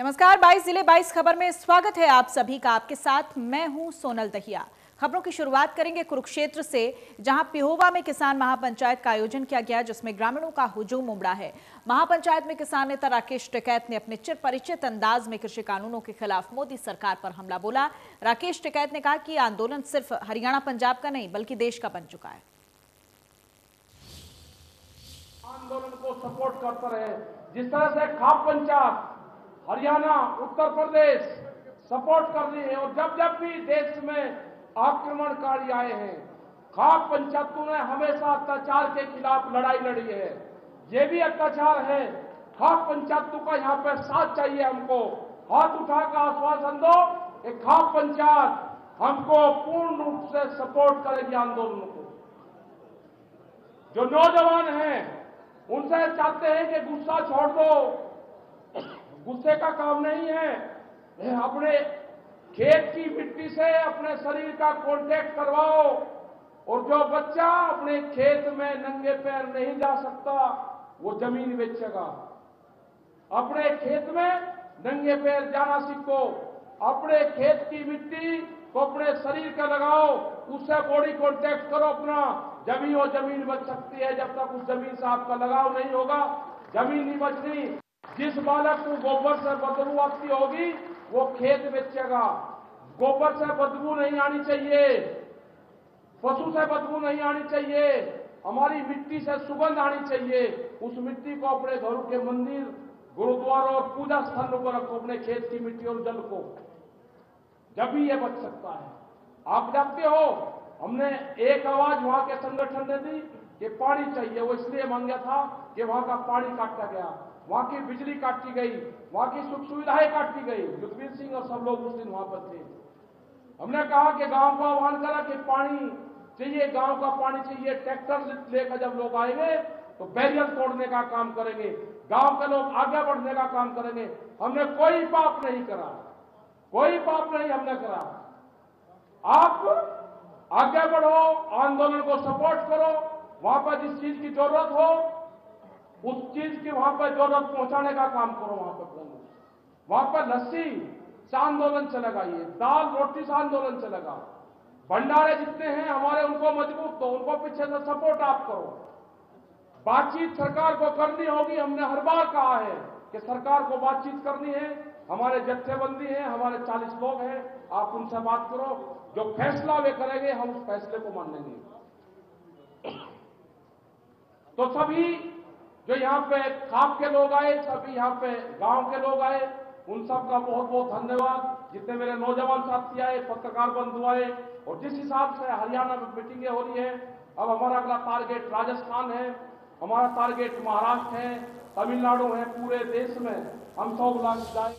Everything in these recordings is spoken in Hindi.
नमस्कार, 22 जिले 22 खबर में स्वागत है आप सभी का। आपके साथ मैं हूं सोनल दहिया। खबरों की शुरुआत करेंगे कुरुक्षेत्र से, जहां पिहोवा में किसान महापंचायत का आयोजन किया गया, जिसमें ग्रामीणों का हुजूम उमड़ा है। महापंचायत में किसान नेता राकेश टिकैत ने अपने चिर परिचित अंदाज में कृषि कानूनों के खिलाफ मोदी सरकार पर हमला बोला। राकेश टिकैत ने कहा कि आंदोलन सिर्फ हरियाणा पंजाब का नहीं बल्कि देश का बन चुका है। आंदोलन को सपोर्ट करता रहे, जिस तरह से खाप पंचायत हरियाणा, उत्तर प्रदेश सपोर्ट कर रही है, और जब जब भी देश में आक्रमणकारी आए हैं, खाप पंचायतों ने हमेशा अत्याचार के खिलाफ लड़ाई लड़ी है। ये भी अत्याचार है। खाप पंचायतों का यहाँ पे साथ चाहिए हमको। हाथ उठाकर आश्वासन दो कि खाप पंचायत हमको पूर्ण रूप से सपोर्ट करेगी आंदोलन को। जो नौजवान हैं उनसे चाहते हैं कि गुस्सा छोड़ दो, गुस्से का काम नहीं है। अपने खेत की मिट्टी से अपने शरीर का कांटेक्ट करवाओ, और जो बच्चा अपने खेत में नंगे पैर नहीं जा सकता वो जमीन बेचेगा। अपने खेत में नंगे पैर जाना सीखो, अपने खेत की मिट्टी को अपने शरीर का लगाओ, उससे बॉडी कांटेक्ट करो अपना, जमीन वो जमीन बच सकती है। जब तक उस जमीन से आपका लगाव नहीं होगा जमीन नहीं बचनी। जिस बालक को गोबर से बदबू आती होगी वो खेत बेचेगा। गोबर से बदबू नहीं आनी चाहिए, पशु से बदबू नहीं आनी चाहिए, हमारी मिट्टी से सुगंध आनी चाहिए। उस मिट्टी को अपने घरों के मंदिर, गुरुद्वारों और पूजा स्थानों पर रखो, अपने खेत की मिट्टी और जल को, जब भी ये बच सकता है। आप जानते हो हमने एक आवाज वहां के संगठन ने दी कि पानी चाहिए। वो इसलिए मांगा था कि वहां का पानी काटा गया, वहां की बिजली काटी गई, वहां की सुख सुविधाएं काटी गई। युद्धवीर सिंह और सब लोग उस दिन वहां पर थे। हमने कहा कि गांव का आह्वान करा कि पानी चाहिए, गांव का पानी चाहिए। ट्रैक्टर लेकर जब लोग आएंगे तो बैरियर तोड़ने का काम करेंगे, गांव के लोग आगे बढ़ने का काम करेंगे। हमने कोई पाप नहीं करा, कोई पाप नहीं हमने करा। आप आगे बढ़ो, आंदोलन को सपोर्ट करो, वहां पर जिस चीज की जरूरत हो उस चीज की वहां पर जरूरत पहुंचाने का काम करो। वहां पर लस्सी से आंदोलन चलेगा, ये दाल रोटी से आंदोलन चलेगा। भंडारे जितने हैं हमारे उनको मजबूत दो, उनको पीछे से सपोर्ट आप करो। बातचीत सरकार को करनी होगी। हमने हर बार कहा है कि सरकार को बातचीत करनी है। हमारे जत्थेबंदी हैं, हमारे 40 लोग हैं, आप उनसे बात करो। जो फैसला वे करेंगे हम उस फैसले को मानेंगे। तो सभी जो यहाँ पे खाप के लोग आए, सभी यहाँ पे गांव के लोग आए, उन सब का बहुत बहुत धन्यवाद। जितने मेरे नौजवान साथी आए, पत्रकार बंधु आए, और जिस हिसाब से हरियाणा में मीटिंगें हो रही है, अब हमारा अगला टारगेट राजस्थान है, हमारा टारगेट महाराष्ट्र है, तमिलनाडु है। पूरे देश में हम 100 लाख जाए।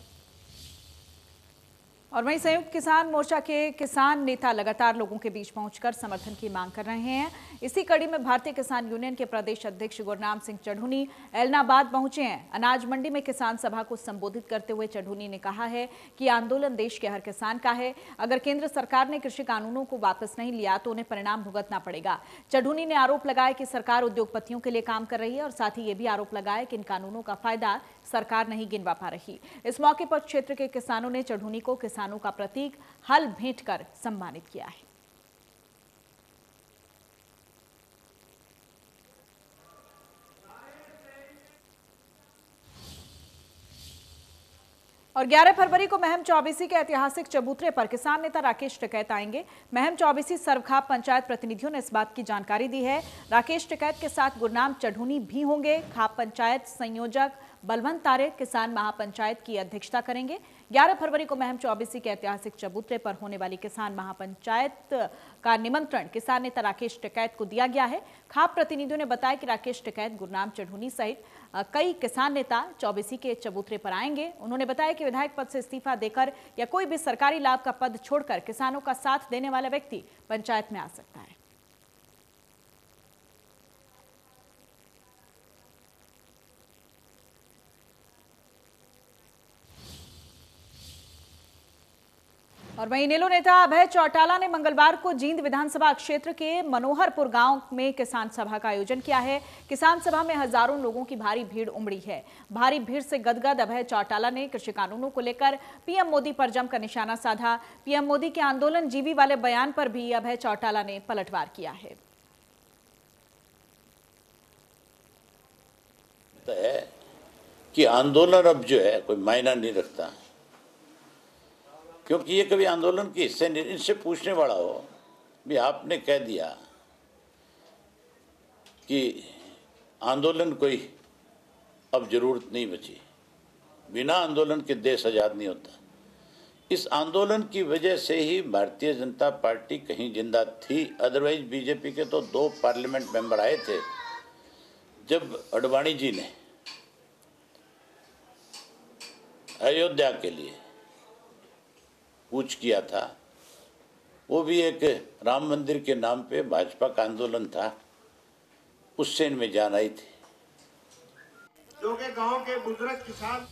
और वहीं संयुक्त किसान मोर्चा के किसान नेता लगातार लोगों के बीच पहुंचकर समर्थन की मांग कर रहे हैं। इसी कड़ी में भारतीय किसान यूनियन के प्रदेश अध्यक्ष गुरनाम सिंह चढ़ूनी एलनाबाद पहुंचे हैं। अनाज मंडी में किसान सभा को संबोधित करते हुए चढ़ूनी ने कहा है कि आंदोलन देश के हर किसान का है। अगर केंद्र सरकार ने कृषि कानूनों को वापस नहीं लिया तो उन्हें परिणाम भुगतना पड़ेगा। चढ़ूनी ने आरोप लगाया कि सरकार उद्योगपतियों के लिए काम कर रही है, और साथ ही ये भी आरोप लगाया कि इन कानूनों का फायदा सरकार नहीं गिनवा पा रही। इस मौके पर क्षेत्र के किसानों ने चढ़ूनी को किसानों का प्रतीक हल भेंट कर सम्मानित किया है। और 11 फरवरी को महम चौबीसी के ऐतिहासिक चबूतरे पर किसान नेता राकेश टिकैत आएंगे। महम चौबीसी सर्वखाप पंचायत प्रतिनिधियों ने इस बात की जानकारी दी है। राकेश टिकैत के साथ गुरनाम चढ़ूनी भी होंगे। खाप पंचायत संयोजक बलवंत तारे किसान महापंचायत की अध्यक्षता करेंगे। 11 फरवरी को महम चौबीसी के ऐतिहासिक चबूतरे पर होने वाली किसान महापंचायत का निमंत्रण किसान नेता राकेश टिकैत को दिया गया है। खाप प्रतिनिधियों ने बताया कि राकेश टिकैत गुरनाम चढ़ूनी सहित कई किसान नेता चौबीसी के चबूतरे पर आएंगे। उन्होंने बताया कि विधायक पद से इस्तीफा देकर या कोई भी सरकारी लाभ का पद छोड़कर किसानों का साथ देने वाला व्यक्ति पंचायत में आ सकता है। और वहीं इनेलो नेता अभय चौटाला ने मंगलवार को जींद विधानसभा क्षेत्र के मनोहरपुर गांव में किसान सभा का आयोजन किया है। किसान सभा में हजारों लोगों की भारी भीड़ उमड़ी है। भारी भीड़ से गदगद अभय चौटाला ने कृषि कानूनों को लेकर पीएम मोदी पर जमकर निशाना साधा। पीएम मोदी के आंदोलन जीवी वाले बयान पर भी अभय चौटाला ने पलटवार किया है। कि आंदोलन अब जो है कोई मायना नहीं रखता, क्योंकि ये कभी आंदोलन के हिस्से नहीं। इनसे पूछने वाला हो भी आपने कह दिया कि आंदोलन कोई अब जरूरत नहीं बची, बिना आंदोलन के देश आज़ाद नहीं होता। इस आंदोलन की वजह से ही भारतीय जनता पार्टी कहीं जिंदा थी। अदरवाइज बीजेपी के तो 2 पार्लियामेंट मेंबर आए थे जब अडवाणी जी ने अयोध्या के लिए कूच किया था। वो भी एक राम मंदिर के नाम पे भाजपा का आंदोलन था, उससे इनमें जान आई थी। जो कि गांव के बुजुर्ग किसान।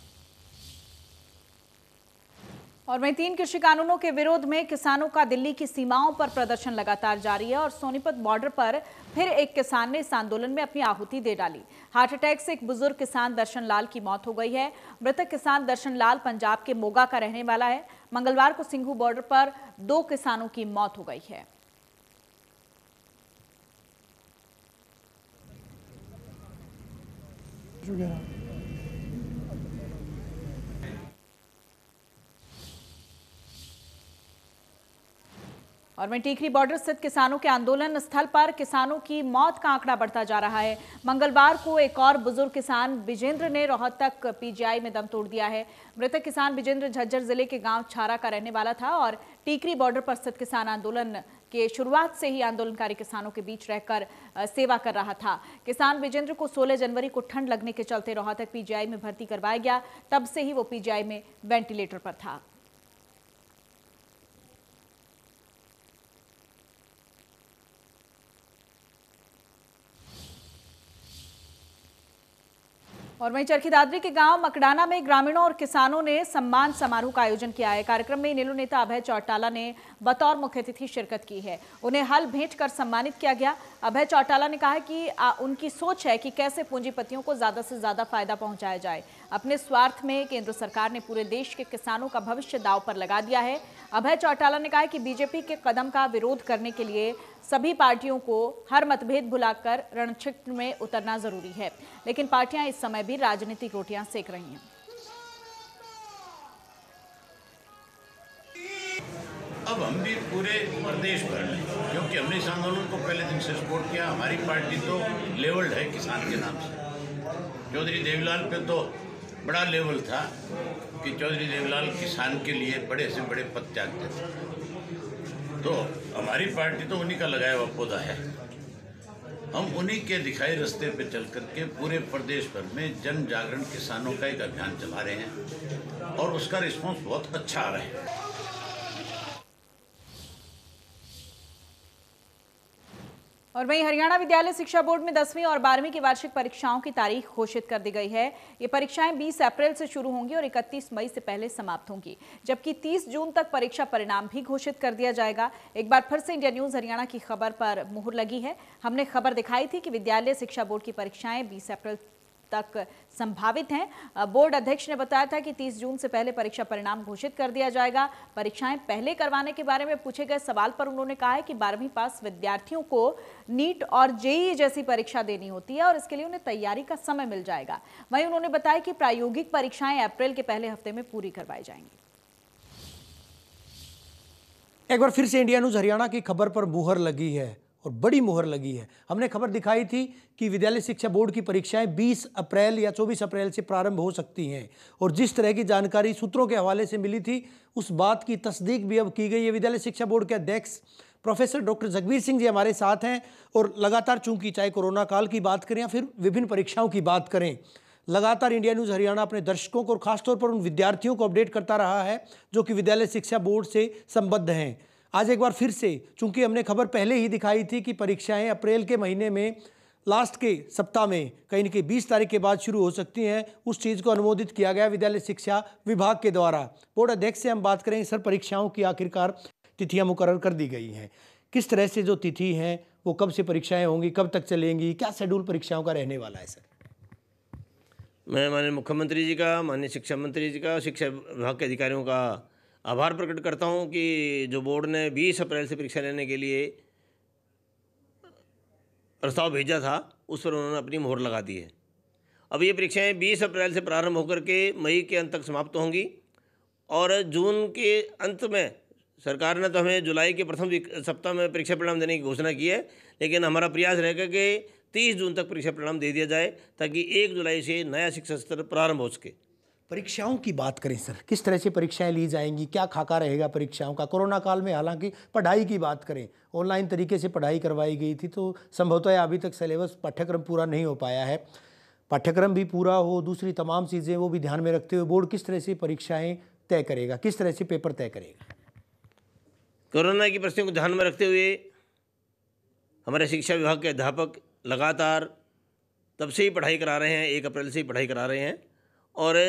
और वहीं 3 कृषि कानूनों के विरोध में किसानों का दिल्ली की सीमाओं पर प्रदर्शन लगातार जारी है और सोनीपत बॉर्डर पर फिर एक किसान ने इस आंदोलन में अपनी आहुति दे डाली। हार्ट अटैक से एक बुजुर्ग किसान दर्शन लाल की मौत हो गई है। मृतक किसान दर्शन लाल पंजाब के मोगा का रहने वाला है। मंगलवार को सिंघू बॉर्डर पर 2 किसानों की मौत हो गई है। और वहीं टीकरी बॉर्डर स्थित किसानों के आंदोलन स्थल पर किसानों की मौत का आंकड़ा बढ़ता जा रहा है। मंगलवार को एक और बुजुर्ग किसान विजेंद्र ने रोहतक पीजीआई में दम तोड़ दिया है। मृतक किसान विजेंद्र झज्जर जिले के गांव छारा का रहने वाला था और टीकरी बॉर्डर पर स्थित किसान आंदोलन के शुरुआत से ही आंदोलनकारी किसानों के बीच रहकर सेवा कर रहा था। किसान विजेंद्र को 16 जनवरी को ठंड लगने के चलते रोहतक पीजीआई में भर्ती करवाया गया। तब से ही वो पीजीआई में वेंटिलेटर पर था। और वहीं चरखी दादरी के गांव मकडाना में ग्रामीणों और किसानों ने सम्मान समारोह का आयोजन किया है। कार्यक्रम में इनेलो नेता अभय चौटाला ने बतौर मुख्य अतिथि शिरकत की है। उन्हें हल भेंट कर सम्मानित किया गया। अभय चौटाला ने कहा कि उनकी सोच है कि कैसे पूंजीपतियों को ज्यादा से ज्यादा फायदा पहुंचाया जाए। अपने स्वार्थ में केंद्र सरकार ने पूरे देश के किसानों का भविष्य दांव पर लगा दिया है। अभय चौटाला ने कहा कि बीजेपी के कदम का विरोध करने के लिए सभी पार्टियों को हर मतभेद भुलाकर रणक्षेत्र में उतरना जरूरी है, लेकिन पार्टियां इस समय भी राजनीतिक रोटियां सेक रही हैं। अब हम भी पूरे प्रदेश भर में, क्योंकि हमने इस आंदोलन को पहले दिन से सपोर्ट किया। हमारी पार्टी तो लेवल्ड है किसान के नाम से। चौधरी देवीलाल पे तो बड़ा लेवल था कि चौधरी देवीलाल किसान के लिए बड़े से बड़े पद त्यागते थे। तो हमारी पार्टी तो उन्हीं का लगाया हुआ पौधा है। हम उन्हीं के दिखाए रास्ते पे चल करके पूरे प्रदेश भर में जन जागरण किसानों का एक अभियान चला रहे हैं और उसका रिस्पांस बहुत अच्छा आ रहा है। और वहीं हरियाणा विद्यालय शिक्षा बोर्ड में 10वीं और 12वीं की वार्षिक परीक्षाओं की तारीख घोषित कर दी गई है। ये परीक्षाएं 20 अप्रैल से शुरू होंगी और 31 मई से पहले समाप्त होंगी, जबकि 30 जून तक परीक्षा परिणाम भी घोषित कर दिया जाएगा। एक बार फिर से इंडिया न्यूज हरियाणा की खबर पर मुहर लगी है। हमने खबर दिखाई थी कि विद्यालय शिक्षा बोर्ड की परीक्षाएं 20 अप्रैल तक संभावित हैं। बोर्ड अध्यक्ष ने बताया था कि 30 जून से पहले परीक्षा परिणाम घोषित कर दिया जाएगा। परीक्षाएं पहले करवाने के बारे में पूछे गए सवाल पर उन्होंने कहा है कि 12वीं पास विद्यार्थियों को नीट और जेईई जैसी परीक्षा देनी होती है और इसके लिए उन्हें तैयारी का समय मिल जाएगा। वहीं उन्होंने बताया कि प्रायोगिक परीक्षाएं अप्रैल के पहले हफ्ते में पूरी करवाई जाएंगी। एक बार फिर से इंडिया न्यूज हरियाणा की खबर पर मुहर लगी है और बड़ी मुहर लगी है। हमने खबर दिखाई थी कि विद्यालय शिक्षा बोर्ड की परीक्षाएं 20 अप्रैल या 24 अप्रैल से प्रारंभ हो सकती हैं और जिस तरह की जानकारी सूत्रों के हवाले से मिली थी उस बात की तस्दीक भी अब की गई है। विद्यालय शिक्षा बोर्ड के अध्यक्ष प्रोफेसर डॉक्टर जगबीर सिंह जी हमारे साथ हैं और लगातार चूंकि चाहे कोरोना काल की बात करें या फिर विभिन्न परीक्षाओं की बात करें, लगातार इंडिया न्यूज़ हरियाणा अपने दर्शकों को और खासतौर पर उन विद्यार्थियों को अपडेट करता रहा है जो कि विद्यालय शिक्षा बोर्ड से संबद्ध हैं। आज एक बार फिर से, चूंकि हमने खबर पहले ही दिखाई थी कि परीक्षाएं अप्रैल के महीने में लास्ट के सप्ताह में कहीं न कहीं 20 तारीख के बाद शुरू हो सकती हैं, उस चीज़ को अनुमोदित किया गया विद्यालय शिक्षा विभाग के द्वारा। बोर्ड अध्यक्ष से हम बात करें, सर परीक्षाओं की आखिरकार तिथियां मुकर्रर कर दी गई हैं, किस तरह से जो तिथि हैं वो कब से परीक्षाएं होंगी, कब तक चलेंगी, क्या शेड्यूल परीक्षाओं का रहने वाला है सर? मैं माननीय मुख्यमंत्री जी का, माननीय शिक्षा मंत्री जी का, शिक्षा विभाग के अधिकारियों का आभार प्रकट करता हूं कि जो बोर्ड ने 20 अप्रैल से परीक्षा लेने के लिए प्रस्ताव भेजा था उस पर उन्होंने अपनी मोहर लगा दी है। अब ये परीक्षाएं 20 अप्रैल से प्रारंभ होकर के मई के अंत तक समाप्त होंगी और जून के अंत में सरकार ने तो हमें जुलाई के प्रथम सप्ताह में परीक्षा परिणाम देने की घोषणा की है, लेकिन हमारा प्रयास रहेगा कि 30 जून तक परीक्षा परिणाम दे दिया जाए ताकि 1 जुलाई से नया शिक्षा सत्र प्रारंभ हो सके। परीक्षाओं की बात करें सर, किस तरह से परीक्षाएं ली जाएंगी, क्या खाका रहेगा परीक्षाओं का? कोरोना काल में हालांकि पढ़ाई की बात करें, ऑनलाइन तरीके से पढ़ाई करवाई गई थी, तो संभवतः अभी तक सिलेबस पाठ्यक्रम पूरा नहीं हो पाया है। पाठ्यक्रम भी पूरा हो, दूसरी तमाम चीज़ें वो भी ध्यान में रखते हुए बोर्ड किस तरह से परीक्षाएँ तय करेगा, किस तरह से पेपर तय करेगा? कोरोना की परिस्थितियों को ध्यान में रखते हुए हमारे शिक्षा विभाग के अध्यापक लगातार तब से ही पढ़ाई करा रहे हैं, 1 अप्रैल से ही पढ़ाई करा रहे हैं और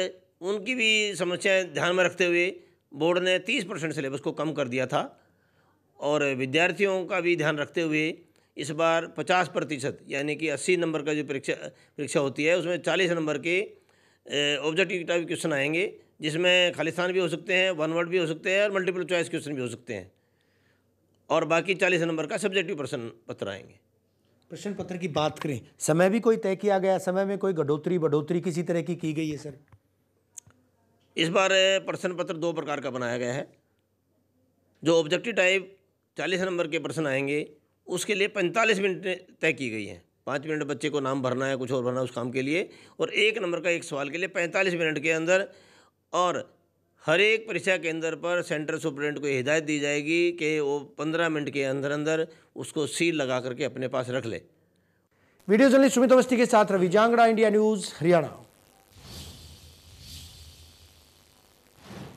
उनकी भी समस्याएं ध्यान में रखते हुए बोर्ड ने 30% सिलेबस को कम कर दिया था और विद्यार्थियों का भी ध्यान रखते हुए इस बार 50% यानी कि 80 नंबर का जो परीक्षा होती है उसमें 40 नंबर के ऑब्जेक्टिव टाइप क्वेश्चन आएंगे, जिसमें खालिस्तान भी हो सकते हैं, वन वर्ड भी हो सकते हैं और मल्टीपल चॉइस क्वेश्चन भी हो सकते हैं और बाकी 40 नंबर का सब्जेक्टिव प्रश्न पत्र आएंगे। प्रश्न पत्र की बात करें, समय भी कोई तय किया गया, समय में कोई बढ़ोतरी किसी तरह की गई है सर? इस बार प्रश्न पत्र 2 प्रकार का बनाया गया है। जो ऑब्जेक्टिव टाइप 40 नंबर के प्रश्न आएंगे उसके लिए 45 मिनट तय की गई है। 5 मिनट बच्चे को नाम भरना है, कुछ और भरना है उस काम के लिए, और 1 नंबर का एक सवाल के लिए 45 मिनट के अंदर, और हर एक परीक्षा केंद्र पर सेंटर सुपरिटेंडेंट को हिदायत दी जाएगी कि वो 15 मिनट के अंदर अंदर उसको सील लगा करके अपने पास रख ले। वीडियो जर्नलिस्ट सुमित अवस्थी के साथ रवि जांगड़ा, इंडिया न्यूज, हरियाणा।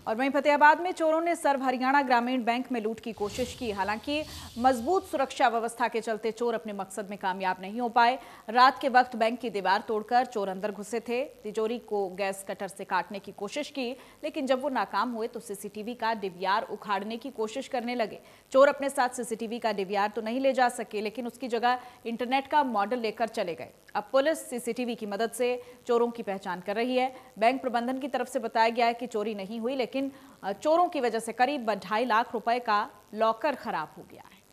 और वहीं फतेहाबाद में चोरों ने सर्व हरियाणा ग्रामीण बैंक में लूट की कोशिश की। हालांकि मजबूत सुरक्षा व्यवस्था के चलते चोर अपने मकसद में कामयाब नहीं हो पाए। रात के वक्त बैंक की दीवार तोड़कर चोर अंदर घुसे थे, तिजोरी को गैस कटर से काटने की कोशिश की, लेकिन जब वो नाकाम हुए तो सीसीटीवी का डीवीआर उखाड़ने की कोशिश करने लगे। चोर अपने साथ सीसीटीवी का डीवीआर तो नहीं ले जा सके, लेकिन उसकी जगह इंटरनेट का मॉडल लेकर चले गए। अब पुलिस सीसीटीवी की मदद से चोरों की पहचान कर रही है। बैंक प्रबंधन की तरफ से बताया गया है कि चोरी नहीं हुई, लेकिन चोरों की वजह से करीब 2.5 लाख रुपए का लॉकर खराब हो गया है।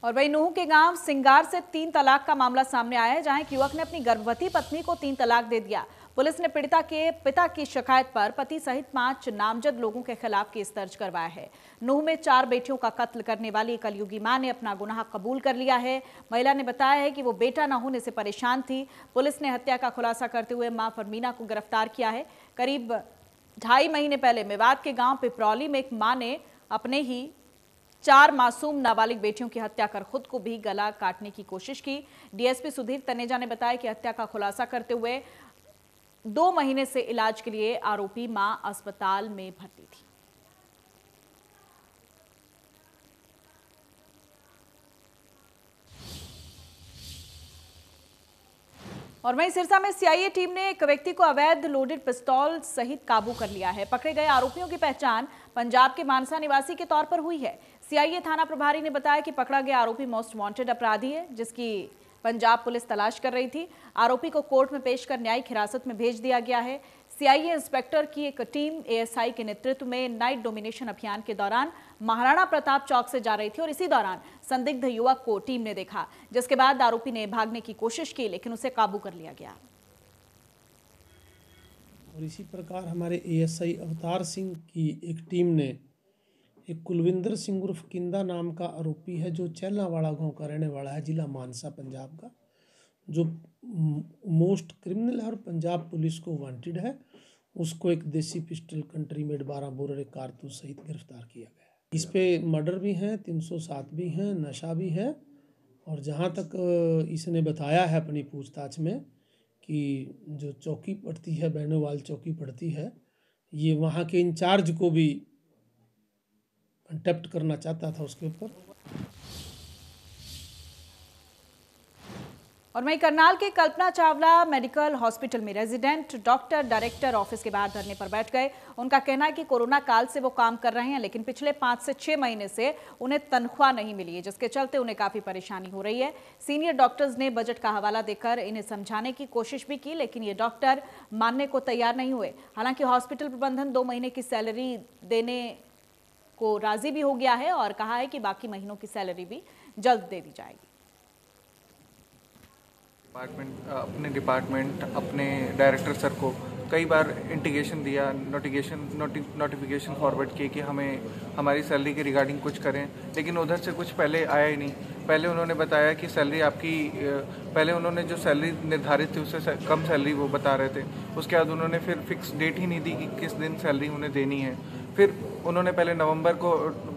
और वहीं नूह के गांव सिंगार से 3 तलाक का मामला सामने आया है, जहां एक युवक ने अपनी गर्भवती पत्नी को 3 तलाक दे दिया। पुलिस ने पीड़िता के पिता की शिकायत पर पति सहित 5 नामजद लोगों के खिलाफ केस दर्ज करवाया है। नूह में 4 बेटियों का कत्ल करने वाली कलयुगी मां ने अपना गुनाह कबूल कर लिया है। महिला ने बताया है कि वो बेटा न होने से परेशान थी। पुलिस ने हत्या का खुलासा करते हुए मां फरमीना को गिरफ्तार किया है। करीब 2.5 महीने पहले मेवात के गांव पिपरौली में एक मां ने अपने ही 4 मासूम नाबालिग बेटियों की हत्या कर खुद को भी गला काटने की कोशिश की। डीएसपी सुधीर तनेजा ने बताया कि हत्या का खुलासा करते हुए 2 महीने से इलाज के लिए आरोपी मां अस्पताल में भर्ती थी। और वहीं सिरसा में सीआईए टीम ने एक व्यक्ति को अवैध लोडेड पिस्तौल सहित काबू कर लिया है। पकड़े गए आरोपियों की पहचान पंजाब के मानसा निवासी के तौर पर हुई है। सीआईए थाना प्रभारी ने बताया कि पकड़ा गया आरोपी मोस्ट वांटेड अपराधी है, जिसकी पंजाब पुलिस तलाश कर रही थी। आरोपी को कोर्ट में पेश कर न्यायिक हिरासत में भेज दिया गया है। सीआईए इंस्पेक्टर की एक टीम एएसआई के नेतृत्व में नाइट डोमिनेशन अभियान के दौरान महाराणा प्रताप चौक से जा रही थी और इसी दौरान संदिग्ध युवक को टीम ने देखा, जिसके बाद आरोपी ने भागने की कोशिश की, लेकिन उसे काबू कर लिया गया। और इसी प्रकार हमारे एएसआई अवतार सिंह की एक टीम ने एक कुलविंदर सिंह उर्फ किंदा नाम का आरोपी है, जो चैलावाड़ा गांव का रहने वाला है, जिला मानसा पंजाब का, जो मोस्ट क्रिमिनल है और पंजाब पुलिस को वांटेड है। उसको एक देसी पिस्टल कंट्री मेड 12 बोर एक कारतूस सहित गिरफ्तार किया गया है। इस पे मर्डर भी हैं, 307 भी हैं, नशा भी है। और जहाँ तक इसने बताया है अपनी पूछताछ में कि जो चौकी पड़ती है, बैनोवाल चौकी पड़ती है, ये वहाँ के इंचार्ज को भी कंटेप्ट करना चाहता था उसके ऊपर। और वहीं करनाल के कल्पना चावला मेडिकल हॉस्पिटल में रेजिडेंट डॉक्टर डायरेक्टर ऑफिस के बाहर धरने पर बैठ गए। उनका कहना है कि कोरोना काल से वो काम कर रहे हैं, लेकिन पिछले 5 से 6 महीने से उन्हें तनख्वाह नहीं मिली है, जिसके चलते उन्हें काफी परेशानी हो रही है। सीनियर डॉक्टर्स ने बजट का हवाला देकर इन्हें समझाने की कोशिश भी की, लेकिन ये डॉक्टर मानने को तैयार नहीं हुए। हालांकि हॉस्पिटल प्रबंधन 2 महीने की सैलरी देने को राजी भी हो गया है और कहा है कि बाकी महीनों की सैलरी भी जल्द दे दी जाएगी। अपने डिपार्टमेंट अपने डायरेक्टर सर को कई बार इंटीगेशन दिया, नोटिफिकेशन फॉरवर्ड किए कि हमें हमारी सैलरी के रिगार्डिंग कुछ करें, लेकिन उधर से कुछ पहले आया ही नहीं। पहले उन्होंने बताया कि सैलरी आपकी, पहले उन्होंने जो सैलरी निर्धारित थी उससे कम सैलरी वो बता रहे थे। उसके बाद उन्होंने फिर फिक्स डेट ही नहीं दी कि किस दिन सैलरी उन्हें देनी है। फिर उन्होंने पहले नवंबर को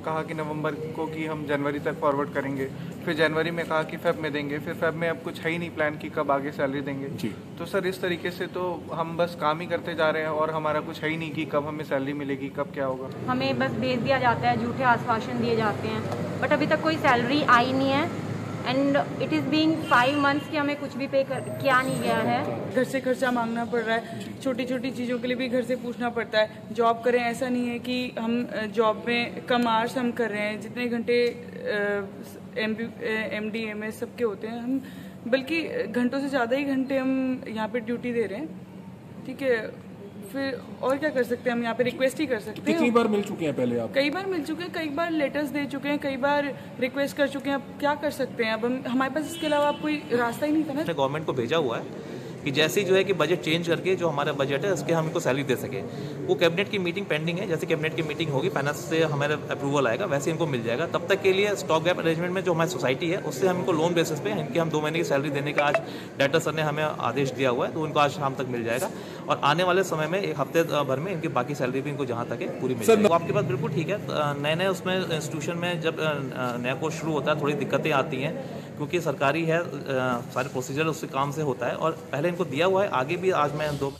कहा कि नवंबर को कि हम जनवरी तक फॉरवर्ड करेंगे, फिर जनवरी में कहा कि फेब में देंगे, फिर फेब में अब कुछ है ही नहीं प्लान कि कब आगे सैलरी देंगे जी। तो सर इस तरीके से तो हम बस काम ही करते जा रहे हैं और हमारा कुछ है ही नहीं कि कब हमें सैलरी मिलेगी, कब क्या होगा। हमें बस भेज दिया जाता है, झूठे आश्वासन दिए जाते हैं, बट अभी तक कोई सैलरी आई नहीं है। And it is being 5 months कि हमें कुछ भी पे किया नहीं गया है। घर से खर्चा मांगना पड़ रहा है, छोटी छोटी चीज़ों के लिए भी घर से पूछना पड़ता है। जॉब करें ऐसा नहीं है कि हम जॉब में कम आवर्स हम कर रहे हैं, जितने घंटे MD MS सबके होते हैं, हम बल्कि घंटों से ज़्यादा ही घंटे हम यहाँ पे ड्यूटी दे रहे हैं। ठीक है, फिर और क्या कर सकते हैं हम यहाँ पे, रिक्वेस्ट ही कर सकते हैं। कितनी बार मिल चुके हैं पहले आप? कई बार मिल चुके हैं, कई बार लेटर्स दे चुके हैं, कई बार रिक्वेस्ट कर चुके हैं। अब क्या कर सकते हैं, अब हमारे पास इसके अलावा कोई रास्ता ही नहीं था ना। गवर्नमेंट को भेजा हुआ है कि जैसे ही जो है कि बजट चेंज करके जो हमारा बजट है उसके हम इनको सैलरी दे सके। वो कैबिनेट की मीटिंग पेंडिंग है, जैसे कैबिनेट की मीटिंग होगी फाइनेंस से हमारा अप्रूवल आएगा वैसे इनको मिल जाएगा। तब तक के लिए स्टॉक गैप अरेंजमेंट में जो हमारी सोसाइटी है उससे हम इनको लोन बेसिस पे इनकी हम 2 महीने की सैलरी देने का आज डायरेक्टर सर ने हमें आदेश दिया हुआ है, तो उनको आज शाम तक मिल जाएगा और आने वाले समय में 1 हफ्ते भर में इनकी बाकी सैलरी भी इनको जहाँ तक है पूरी मिल जाएगी। तो आपकी बात बिल्कुल ठीक है। नए उसमें इंस्टीट्यूशन में जब नया कोर्स शुरू होता है थोड़ी दिक्कतें आती हैं, क्योंकि सरकारी है, सारे प्रोसीजर उससे काम से होता है और पहले इनको दिया हुआ है, आगे भी आज मैं 2।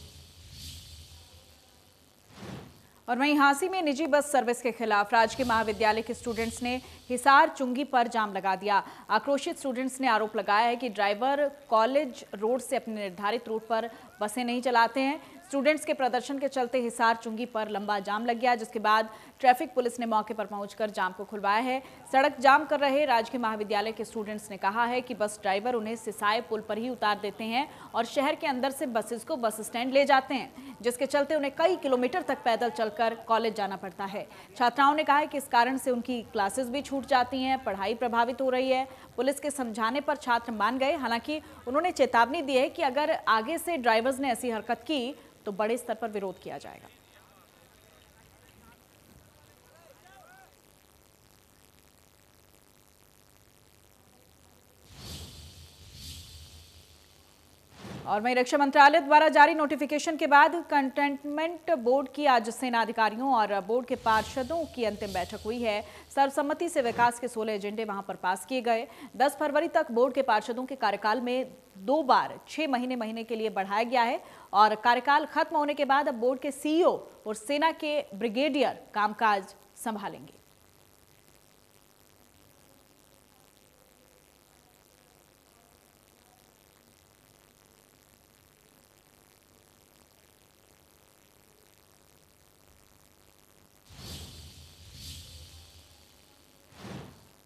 और वहीं हांसी में निजी बस सर्विस के खिलाफ राजकीय महाविद्यालय के स्टूडेंट्स ने हिसार चुंगी पर जाम लगा दिया। आक्रोशित स्टूडेंट्स ने आरोप लगाया है कि ड्राइवर कॉलेज रोड से अपने निर्धारित रूट पर बसें नहीं चलाते हैं। स्टूडेंट्स के प्रदर्शन के चलते हिसार चुंगी पर लंबा जाम लग गया, जिसके बाद ट्रैफिक पुलिस ने मौके पर पहुंचकर जाम को खुलवाया है। सड़क जाम कर रहे राजकीय महाविद्यालय के स्टूडेंट्स ने कहा है कि बस ड्राइवर उन्हें सिसाई पुल पर ही उतार देते हैं और शहर के अंदर से बसेस को बस स्टैंड ले जाते हैं, जिसके चलते उन्हें कई किलोमीटर तक पैदल चलकर कॉलेज जाना पड़ता है। छात्राओं ने कहा है कि इस कारण से उनकी क्लासेस भी छूट जाती हैं, पढ़ाई प्रभावित हो रही है। पुलिस के समझाने पर छात्र मान गए, हालांकि उन्होंने चेतावनी दी है कि अगर आगे से ड्राइवर्स ने ऐसी हरकत की तो बड़े स्तर पर विरोध किया जाएगा। और वहीं रक्षा मंत्रालय द्वारा जारी नोटिफिकेशन के बाद कंटेनमेंट बोर्ड की आज सेना अधिकारियों और बोर्ड के पार्षदों की अंतिम बैठक हुई है। सर्वसम्मति से विकास के 16 एजेंडे वहां पर पास किए गए। 10 फरवरी तक बोर्ड के पार्षदों के कार्यकाल में 2 बार 6 महीने के लिए बढ़ाया गया है और कार्यकाल खत्म होने के बाद अब बोर्ड के CEO और सेना के ब्रिगेडियर कामकाज संभालेंगे।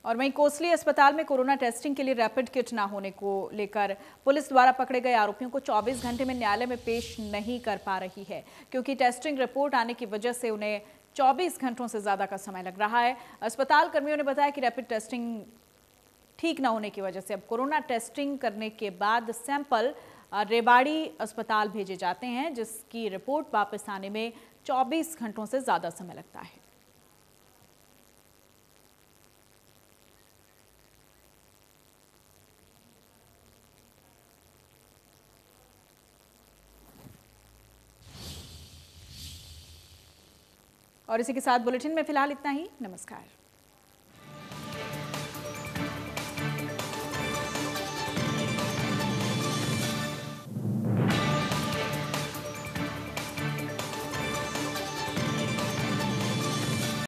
और वहीं कोसली अस्पताल में कोरोना टेस्टिंग के लिए रैपिड किट न होने को लेकर पुलिस द्वारा पकड़े गए आरोपियों को 24 घंटे में न्यायालय में पेश नहीं कर पा रही है, क्योंकि टेस्टिंग रिपोर्ट आने की वजह से उन्हें 24 घंटों से ज़्यादा का समय लग रहा है। अस्पताल कर्मियों ने बताया कि रैपिड टेस्टिंग ठीक न होने की वजह से अब कोरोना टेस्टिंग करने के बाद सैंपल रेवाड़ी अस्पताल भेजे जाते हैं, जिसकी रिपोर्ट वापस आने में 24 घंटों से ज़्यादा समय लगता है। और इसी के साथ बुलेटिन में फिलहाल इतना ही। नमस्कार।